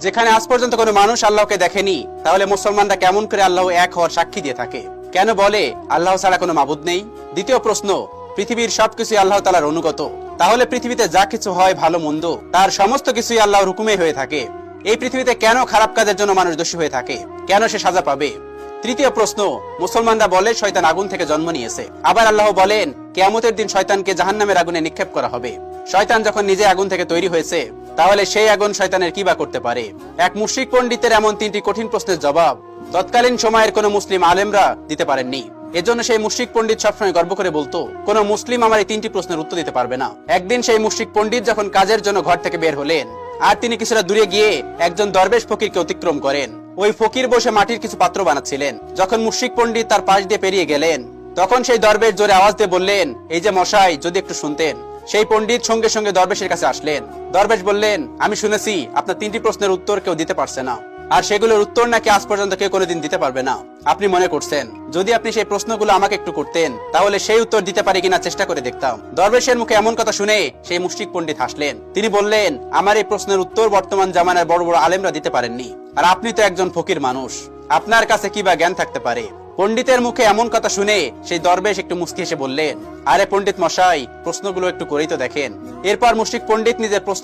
যেখানে আজ পর্যন্ত কোনো মানুষ আল্লাহকে দেখেনি, তাহলে মুসলমানরা কেমন করে আল্লাহ এক হওয়ার সাক্ষী দিয়ে থাকে? কেন বলে আল্লাহ ছাড়া কোনো মাবুদ নেই? দ্বিতীয় প্রশ্ন, পৃথিবীর সবকিছু আল্লাহ তাআলার অনুগত, তাহলে পৃথিবীতে যা কিছু হয় ভালো মন্দ তার সমস্ত কিছুই আল্লাহর হুকুমে হয়ে থাকে। এই পৃথিবীতে কেন খারাপ কাজের জন্য মানুষ দোষী হয়ে থাকে? কেন সে সাজা পাবে? তৃতীয় প্রশ্ন, মুসলমানরা বলে শয়তান আগুন থেকে জন্ম নিয়েছে, আবার আল্লাহ বলেন কিয়ামতের দিন শয়তানকে জাহান্নামের আগুনে নিক্ষেপ করা হবে। শয়তান যখন নিজে আগুন থেকে তৈরি হয়েছে, তাহলে সেই আগুন শয়তানের কি বা করতে পারে? এক মুশরিক পণ্ডিতের এমন তিনটি কঠিন প্রশ্নের জবাব তৎকালীন সময়ের কোন মুসলিম আলেমরা দিতে পারেননি। এজন্য সেই মুশরিক পণ্ডিত সবসময় গর্ব করে বলতো, কোন মুসলিম আমার এই তিনটি প্রশ্নের উত্তর দিতে পারবে না। একদিন সেই মুশরিক পণ্ডিত যখন কাজের জন্য ঘর থেকে বের হলেন, আর তিনি কিছুটা দূরে গিয়ে একজন দরবেশ ফকিরকে অতিক্রম করেন। ওই ফকির বসে মাটির কিছু পাত্র বানাচ্ছিলেন। যখন মুশরিক পণ্ডিত তার পাশ দিয়ে পেরিয়ে গেলেন, তখন সেই দরবেশ জোরে আওয়াজ দিয়ে বললেন, এই যে মশাই, যদি একটু শুনতেন। সেই পণ্ডিত সঙ্গে সঙ্গে দরবেশের কাছে আসলেন। দরবেশ বললেন, আমি শুনেছি আপনার তিনটি প্রশ্নের উত্তর কেউ দিতে পারছে না, আর সেগুলোর উত্তর নাকি আজ পর্যন্ত কেউ কোনোদিন দিতে পারবে না। আপনি মনে করছেন যদি আপনি সেই প্রশ্নগুলো আমাকে একটু করতেন, তাহলে সেই উত্তর দিতে পারি কিনা চেষ্টা করে দেখতাম। দরবেশের মুখে এমন কথা শুনে সেই মুশরিক পণ্ডিত হাসলেন। তিনি বললেন, আমার এই প্রশ্নের উত্তর বর্তমান জামানার বড় বড় আলেমরা দিতে পারেননি, আর আপনি তো একজন ফকির মানুষ, আপনার কাছে কি বা জ্ঞান থাকতে পারে? পণ্ডিতের মুখে এমন কথা শুনে সেই দরবেশ একটু মুস্কি হেসে বললেন, আরে পণ্ডিত মশাই, প্রশ্নগুলো একটু করেই তো দেখেন। এরপর মুশরিক পণ্ডিত নিজের প্রশ্ন